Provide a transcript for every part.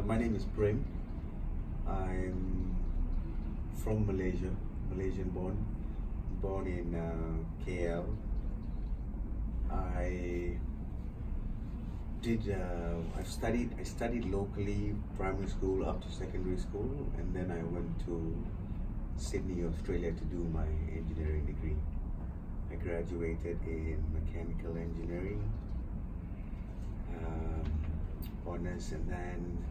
My name is Prem. I'm from Malaysia, Malaysian born in KL. I I studied locally, primary school up to secondary school, and then I went to Sydney, Australia to do my engineering degree. I graduated in mechanical engineering honors, and then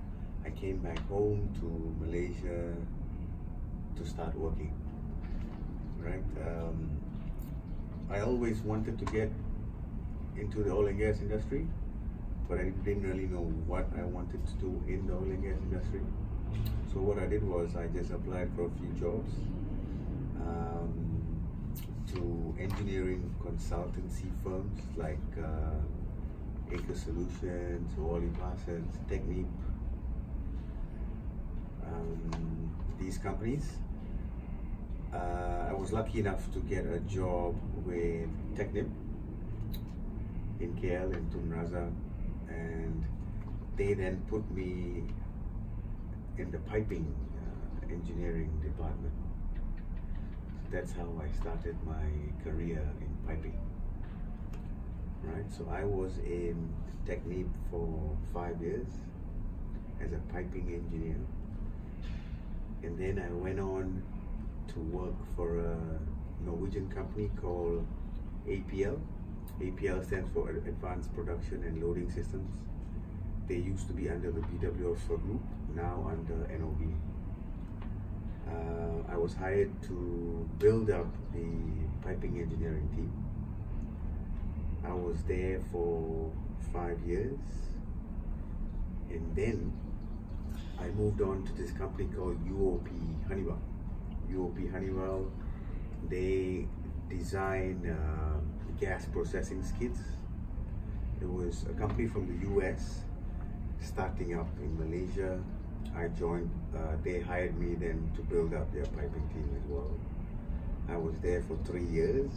I came back home to Malaysia to start working. Right, I always wanted to get into the oil and gas industry, but I didn't really know what I wanted to do in the oil and gas industry. So what I did was I just applied for a few jobs to engineering consultancy firms like Eco Solutions, Wally Parsons, Technip, these companies. I was lucky enough to get a job with Technip in KL, in Tun Razak, and they then put me in the piping engineering department. That's how I started my career in piping. Right, so I was in Technip for 5 years as a piping engineer, and then I went on to work for a Norwegian company called APL. APL stands for Advanced Production and Loading Systems. They used to be under the BW Offshore Group, now under NOV. I was hired to build up the piping engineering team. I was there for 5 years, and then I moved on to this company called UOP Honeywell. UOP Honeywell, they design gas processing skids. It was a company from the US starting up in Malaysia. I joined, they hired me then to build up their piping team as well. I was there for 3 years,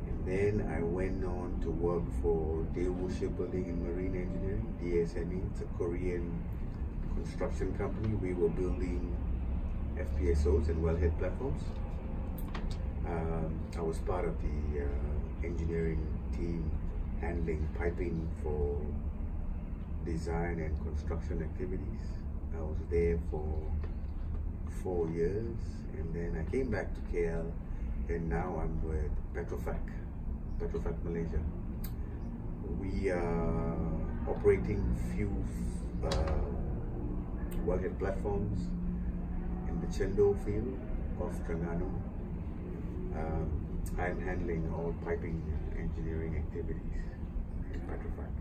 and then I went on to work for Daewoo Shipbuilding and Marine Engineering, DSME. It's a Korean construction company. We were building FPSOs and wellhead platforms. I was part of the engineering team handling piping for design and construction activities. I was there for 4 years, and then I came back to KL, and now I'm with Petrofac Malaysia. We are operating few wellhead platforms in the Chendo field of Terengganu. I'm handling all piping engineering activities in Petrofac.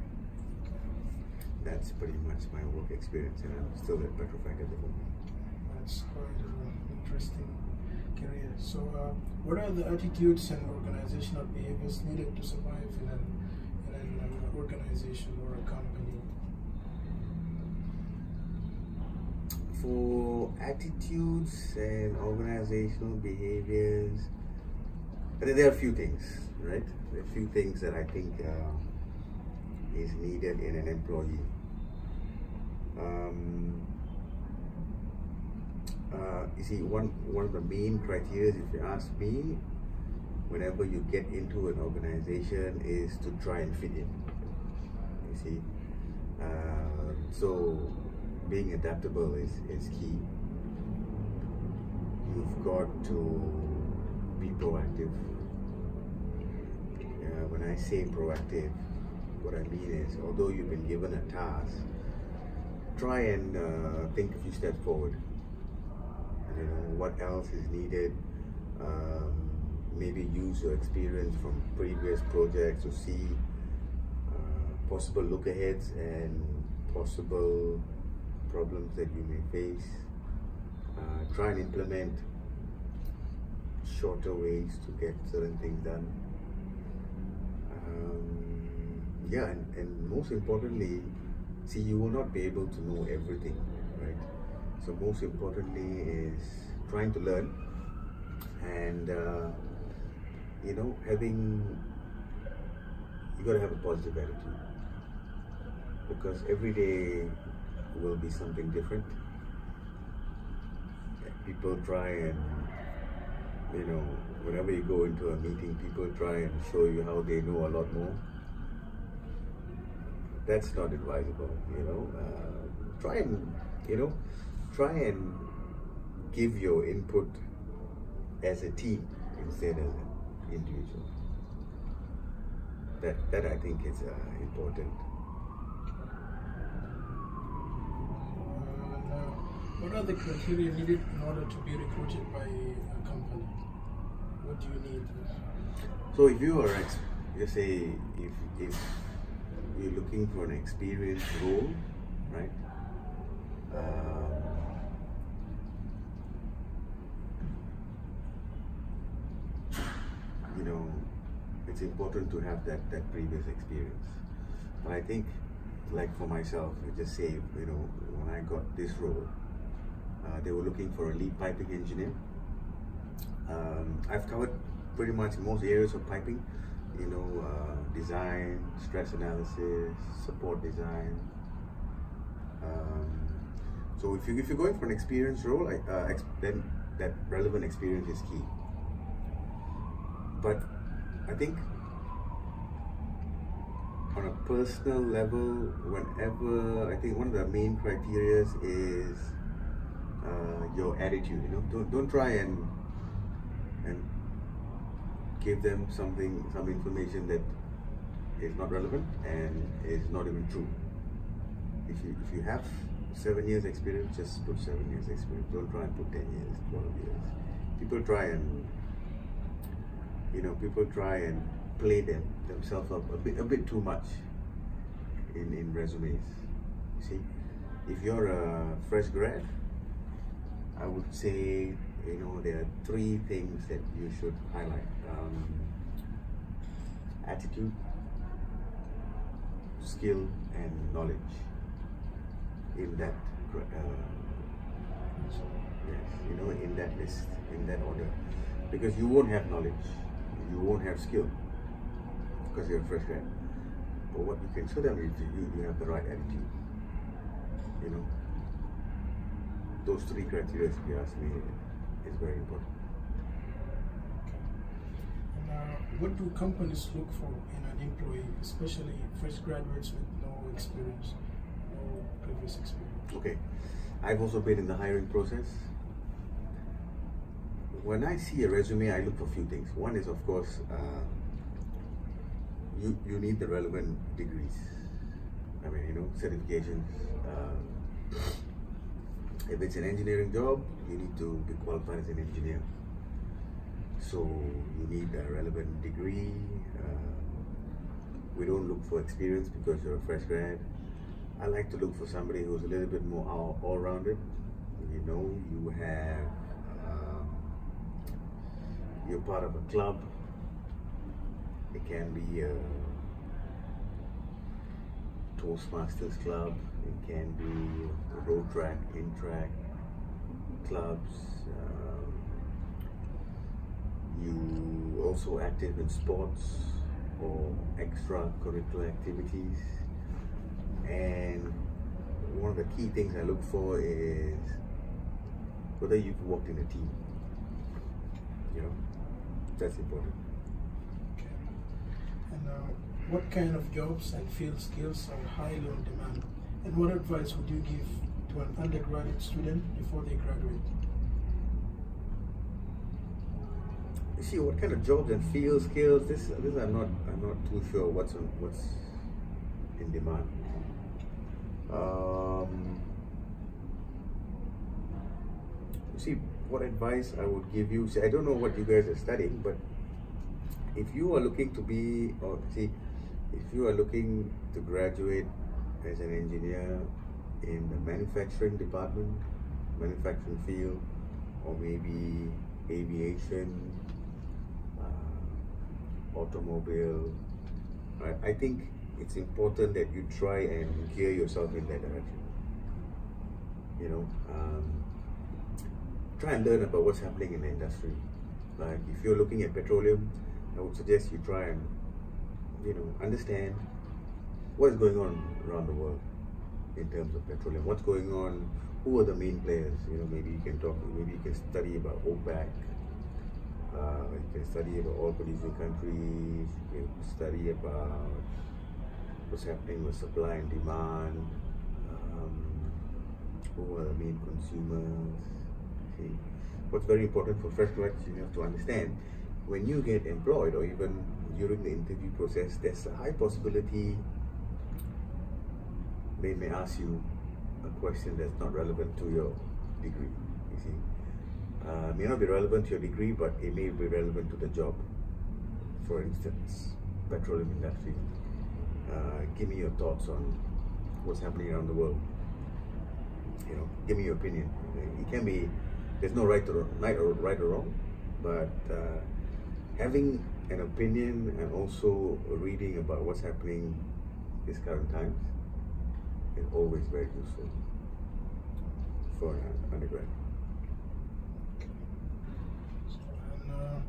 That's pretty much my work experience, and I'm still at Petrofac at the moment. That's quite an interesting career. So, what are the attitudes and organizational behaviors needed to survive in an organization or a company? For attitudes and organizational behaviors, there are a few things, right? There are a few things that I think is needed in an employee. You see, one of the main criteria, if you ask me, whenever you get into an organization, is to try and fit in. You see, so being adaptable is key. You've got to be proactive. When I say proactive, what I mean is, although you've been given a task, try and think a few steps forward. You know, what else is needed? Maybe use your experience from previous projects to see possible look-aheads and possible problems that you may face. Try and implement shorter ways to get certain things done. And most importantly, see, you will not be able to know everything, right? So most importantly is trying to learn, and you got to have a positive attitude, because every day will be something different. People try and, whenever you go into a meeting, people try and show you how they know a lot more. That's not advisable, try and, try and give your input as a team instead as an individual. That I think is important. What are the criteria needed in order to be recruited by a company? What do you need? So if you are, you say, if you're looking for an experienced role, right? It's important to have that previous experience. But I think, like for myself, I just say, when I got this role, they were looking for a lead piping engineer. I've covered pretty much most areas of piping, design, stress analysis, support design. So if you're going for an experienced role, then that relevant experience is key. But I think on a personal level, I think one of the main criteria is your attitude. Don't try and give them some information that is not relevant and is not even true. If you have 7 years experience, just put 7 years experience. Don't try and put 10 years, 12 years. People try and play themselves up a bit too much in resumes. You see, if you're a fresh grad, I would say there are 3 things that you should highlight: attitude, skill, and knowledge. In that in that list, in that order, because you won't have knowledge, you won't have skill because you're a fresh grad. But what you can show them is you have the right attitude. Those 3 criteria, if you ask me, is very important. And what do companies look for in an employee, especially fresh graduates with no experience, no previous experience? Okay, I've also been in the hiring process. When I see a resume, I look for a few things. One is, of course, you need the relevant degrees. Certifications. If it's an engineering job, you need to be qualified as an engineer. So you need a relevant degree. We don't look for experience because you're a fresh grad. I like to look for somebody who's a little bit more all-rounded. You have, you're part of a club. It can be a Toastmasters club. It can be road track, in-track clubs. You also active in sports or extracurricular activities. And one of the key things I look for is whether you've worked in a team. That's important. Okay. And what kind of jobs and field skills are highly on demand? And what advice would you give to an undergraduate student before they graduate? You see, what kind of jobs and field skills? This I'm not too sure what's in demand. You see, what advice I would give you? See, I don't know what you guys are studying, but if you are looking if you are looking to graduate as an engineer in the manufacturing department, manufacturing field, or maybe aviation, automobile, right? I think it's important that you try and gear yourself in that direction. Try and learn about what's happening in the industry. Like if you're looking at petroleum, I would suggest you try and understand what is going on around the world. in terms of petroleum. What's going on? Who are the main players? Maybe you can talk. Maybe you can study about OPEC. You can study about oil-producing countries. You can study about what's happening with supply and demand. Who are the main consumers? See, what's very important for fresh graduates, you have to understand, when you get employed or even during the interview process, there's a high possibility they may ask you a question that's not relevant to your degree. You see, may not be relevant to your degree, but it may be relevant to the job. For instance, petroleum industry. Give me your thoughts on what's happening around the world. Give me your opinion. It can be. There's no right or wrong, but having an opinion and also reading about what's happening these current times is always very useful for an undergrad. And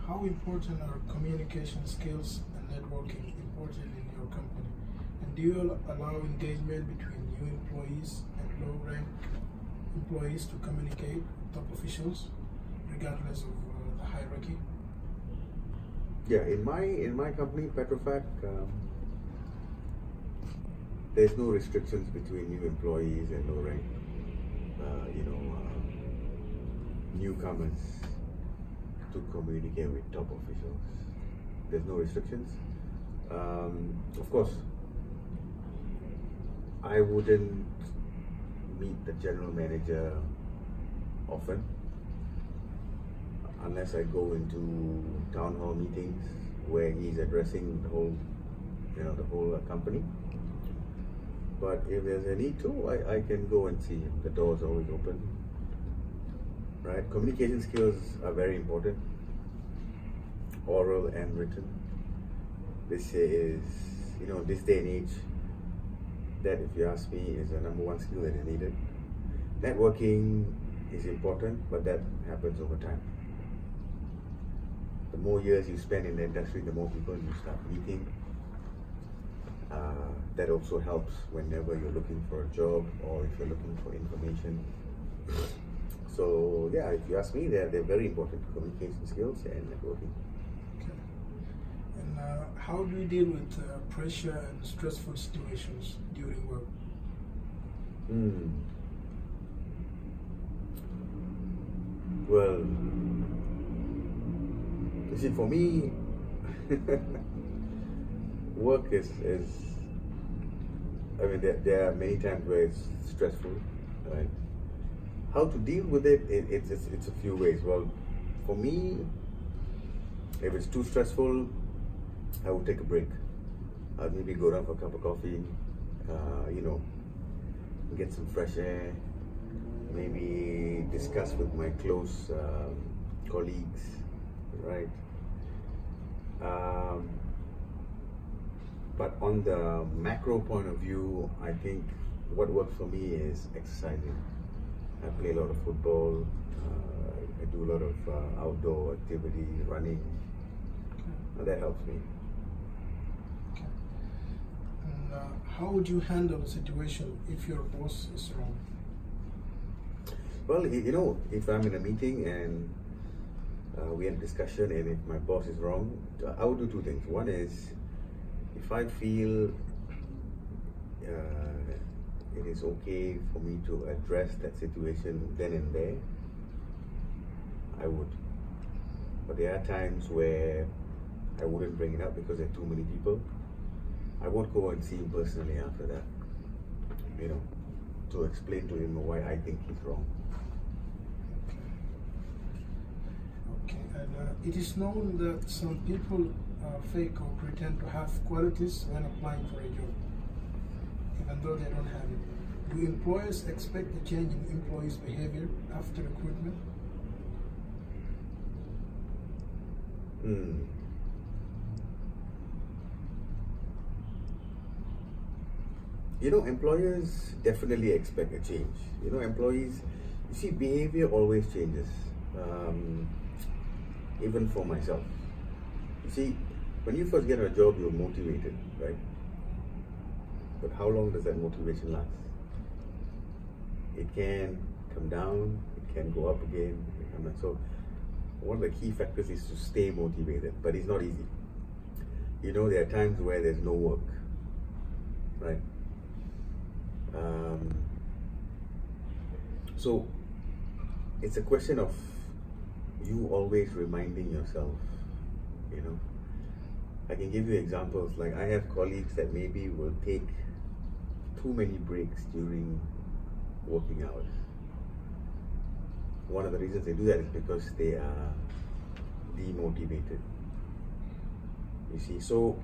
how important are communication skills and networking important in your company? And do you allow engagement between new employees and low-rank employees to communicate with top officials, regardless of the hierarchy? Yeah, in my company, Petrofac, there's no restrictions between new employees and low rank. Newcomers to communicate with top officials. There's no restrictions. Of course, I wouldn't meet the general manager often unless I go into town hall meetings where he's addressing the whole company. But if there's a need to, I can go and see him. The door's always open. Right? Communication skills are very important, oral and written. This is, this day and age, that, if you ask me, is the number one skill that is needed. Networking is important, but that happens over time. The more years you spend in the industry, the more people you start meeting. That also helps whenever you're looking for a job or if you're looking for information. So yeah, if you ask me, they're very important: communication skills and networking. Okay. And how do you deal with pressure and stressful situations during work? Well, you see, for me, work is there are many times where it's stressful, right? How to deal with it? It's a few ways. Well, for me, if it's too stressful, I will take a break. I'll maybe go down for a cup of coffee, get some fresh air, maybe discuss with my close colleagues, right? But on the macro point of view, I think what works for me is exercising. I play a lot of football, I do a lot of outdoor activity, running, and that helps me. Okay. And how would you handle a situation if your boss is wrong? Well, if I'm in a meeting and we had a discussion, and if my boss is wrong, I would do two things. One is, if I feel it is okay for me to address that situation then and there, I would. But there are times where I wouldn't bring it up because there are too many people. I won't go and see him personally after that, to explain to him why I think he's wrong. Okay, and it is known that some people fake or pretend to have qualities when applying for a job, even though they don't have it. Do employers expect a change in employees' behavior after recruitment? Employers definitely expect a change. Employees, you see, behavior always changes. Even for myself. You see, when you first get a job, you're motivated, right? But how long does that motivation last? It can come down, it can go up again. So one of the key factors is to stay motivated, but it's not easy. There are times where there's no work, right? So it's a question of you always reminding yourself. I can give you examples. Like, I have colleagues that maybe will take too many breaks during working hours. One of the reasons they do that is because they are demotivated. You see, so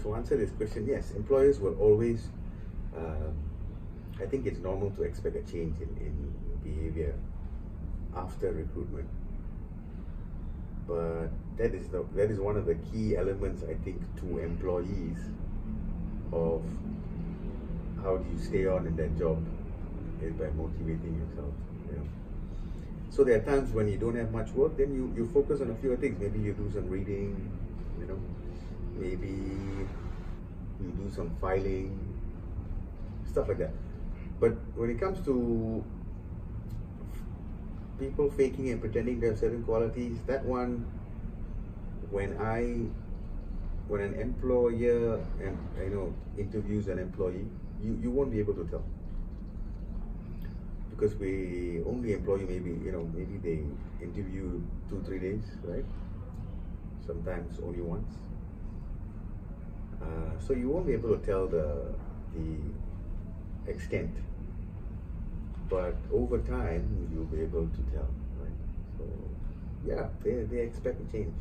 to answer this question, yes, employers will always, I think it's normal to expect a change in behavior after recruitment. But that is one of the key elements, I think, to employees of how do you stay on in that job, is by motivating yourself. So there are times when you don't have much work, then you focus on a few things. Maybe you do some reading, maybe you do some filing, stuff like that. But when it comes to people faking and pretending to have certain qualities, that one, when an employer interviews an employee, you won't be able to tell, because we only employ you maybe they interview 2-3 days, right? Sometimes only once. So you won't be able to tell the extent, but over time you'll be able to tell, right? So yeah, they expect a change.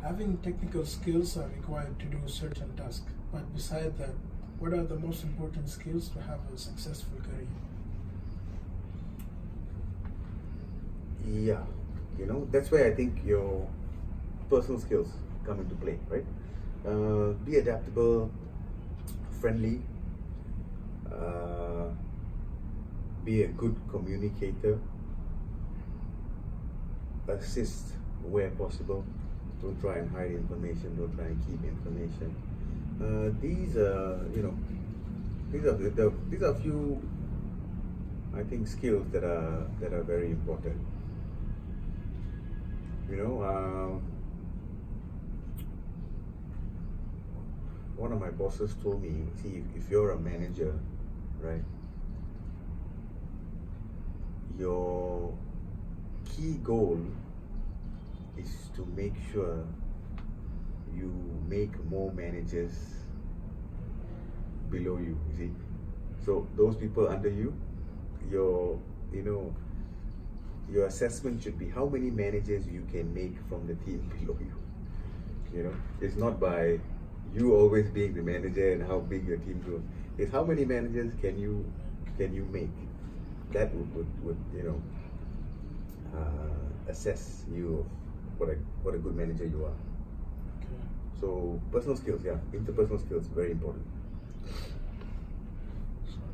Having technical skills are required to do certain tasks, but beside that, what are the most important skills to have a successful career? Yeah, that's where I think your personal skills come into play, right? Be adaptable, friendly, be a good communicator, assist where possible. Don't try and hide information. Don't try and keep information. These are a few, I think, skills that are very important. One of my bosses told me, see, if you're a manager, right, your key goal is to make sure you make more managers below you. See, so those people under you, your assessment should be how many managers you can make from the team below you. It's not by you always being the manager and how big your team grows. It's how many managers can you make. That would assess you of what a good manager you are. Okay. So personal skills, interpersonal skills, very important.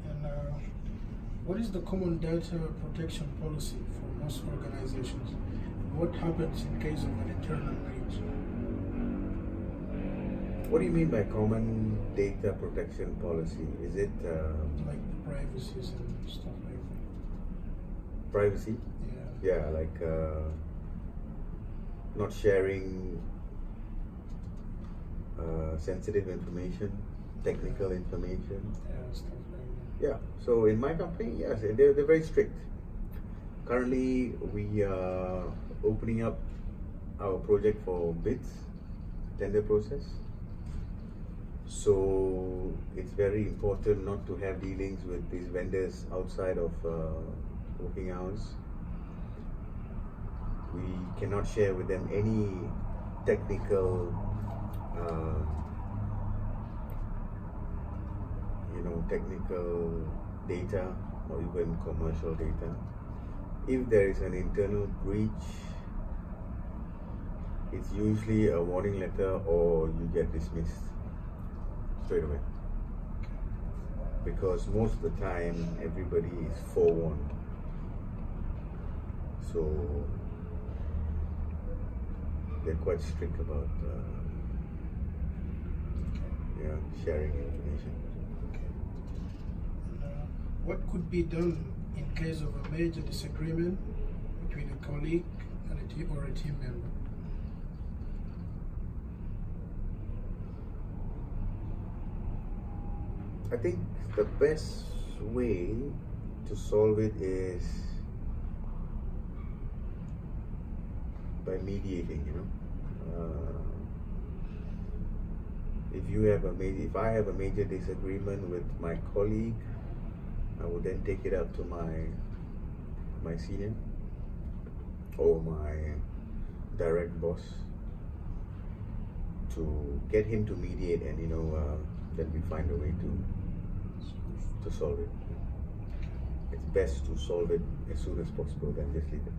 And what is the common data protection policy for most organizations? What happens in case of an internal breach? What do you mean by common data protection policy? Is it like privacy and stuff like that? Privacy? Yeah. Yeah, like not sharing sensitive information, technical information. Yeah, stuff like that. Yeah, so in my company, yes, they're very strict. Currently, we are opening up our project for bids, tender process. So it's very important not to have dealings with these vendors outside of working hours. We cannot share with them any technical technical data or even commercial data. If there is an internal breach, it's usually a warning letter or you get dismissed straight away, because most of the time everybody is forewarned. So they're quite strict about sharing information. what could be done in case of a major disagreement between a colleague and a team or a team member? I think the best way to solve it is by mediating, if I have a major disagreement with my colleague, I will then take it up to my senior or my direct boss to get him to mediate, and then we find a way to solve it. It's best to solve it as soon as possible than just leave it.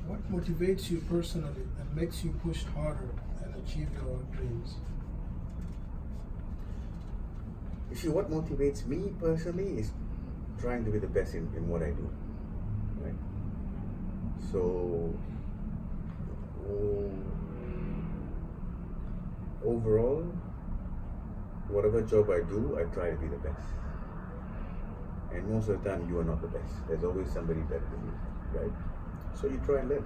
What motivates you personally and makes you push harder and achieve your dreams? You see, what motivates me personally is trying to be the best in what I do, right? So, overall, whatever job I do, I try to be the best. And most of the time, you are not the best. There's always somebody better than you, right? So you try and learn.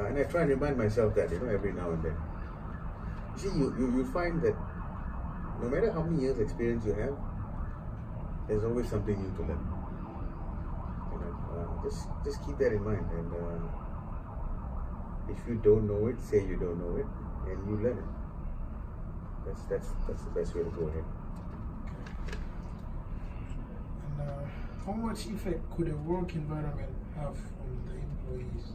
And I try and remind myself that, every now and then. You see, you find that no matter how many years experience you have, there's always something new to learn. Just keep that in mind. And if you don't know it, say you don't know it, and you learn it. That's the best way to go ahead. And how much effect could a work environment have on the employees?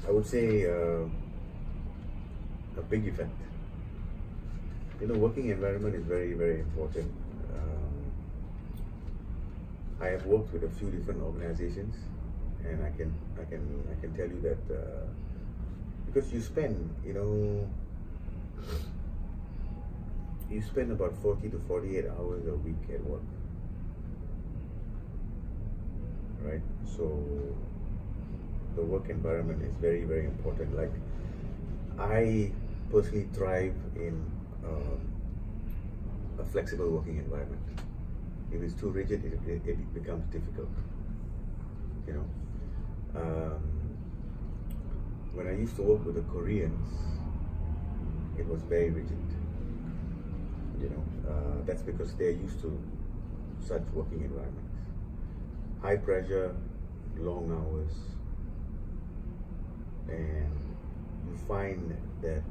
I would say a big effect. Working environment is very, very important. I have worked with a few different organizations, and I can tell you that because you spend about 40 to 48 hours a week at work, right? So the work environment is very, very important. Like, I personally thrive in a flexible working environment. If it's too rigid, it becomes difficult. When I used to work with the Koreans, it was very rigid. That's because they're used to such working environments. High pressure, long hours, and you find that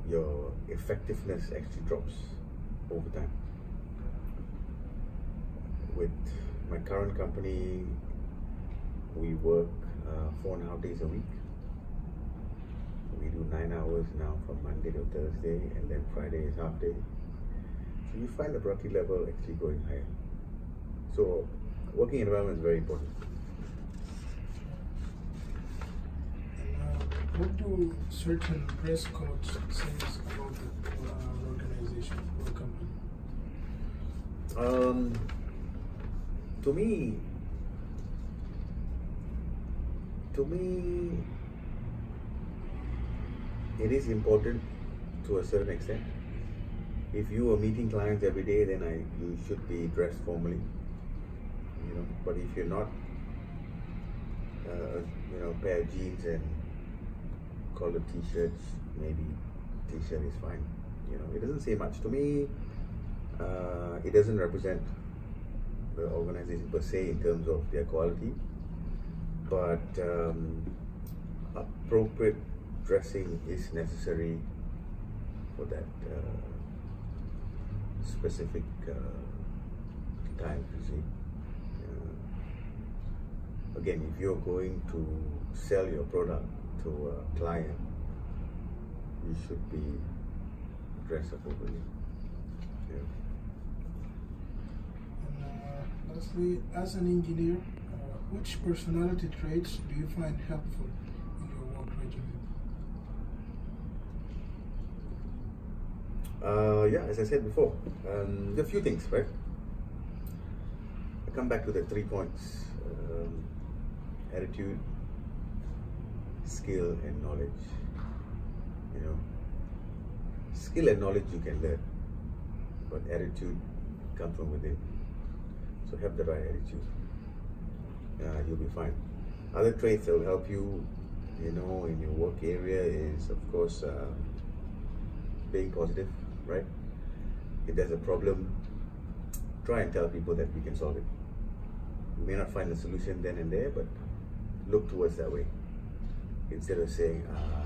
your effectiveness actually drops over time. With my current company, we work 4.5 days a week. We do 9 hours now from Monday to Thursday, and then Friday is half day. So you find the productivity level actually going higher. So working environment is very important. What do certain dress codes say about the organization or company? To me, it is important to a certain extent. If you are meeting clients every day, then you should be dressed formally. But if you're not, pair of jeans and collared t-shirts, maybe t-shirt is fine. It doesn't say much to me. It doesn't represent the organization per se in terms of their quality, but appropriate dressing is necessary for that specific time. You see, again, if you're going to sell your product to a client, you should be dressed appropriately. And lastly, as an engineer, which personality traits do you find helpful in your work regimen? As I said before, there are a few things, right? I come back to the 3 points: attitude, skill and knowledge. You know, skill and knowledge you can learn, but attitude comes from within. So have the right attitude. You'll be fine. Other traits that will help you, you know, in your work area is, of course, being positive, right? If there's a problem, try and tell people that we can solve it. You may not find the solution then and there, but look towards that way. Instead of saying,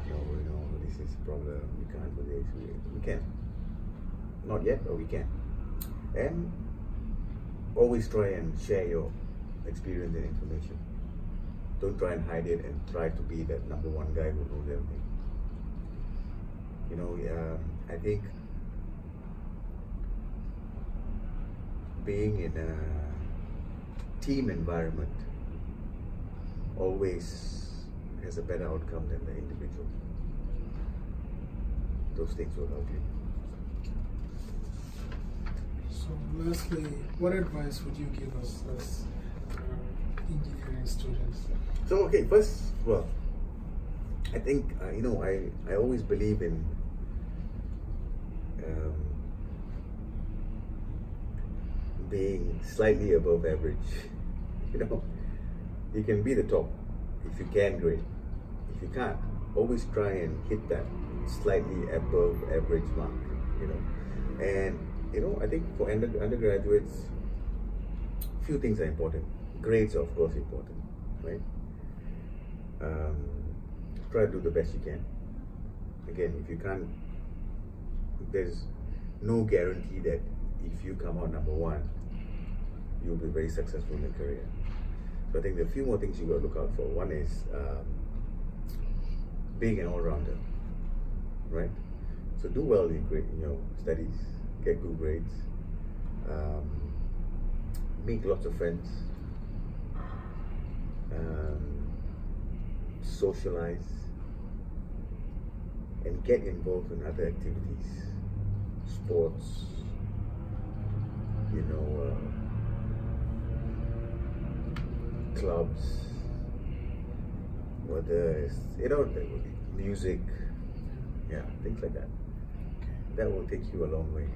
no, you know, this is a problem, we can't do this, we can. Not yet, but we can. And always try and share your experience and information. Don't try and hide it and try to be that number one guy who knows everything. You know, I think being in a team environment always has a better outcome than the individual. Those things will help you. So lastly, what advice would you give us as engineering students? So okay, first, well, I think you know, I always believe in being slightly above average. You know, you can be the top if you can, great. If you can't, always try and hit that slightly above average mark. You know, and you know, I think for undergraduates, few things are important. Grades are of course important, right? Try to do the best you can. Again, if you can't, there's no guarantee that if you come out number one, you'll be very successful in your career. So I think there are a few more things you got to look out for. One is being an all-rounder, right? So do well in your studies, get good grades, make lots of friends, socialize, and get involved in other activities, sports, you know, clubs, whether it's, you know, music, yeah, things like that. That will take you a long way.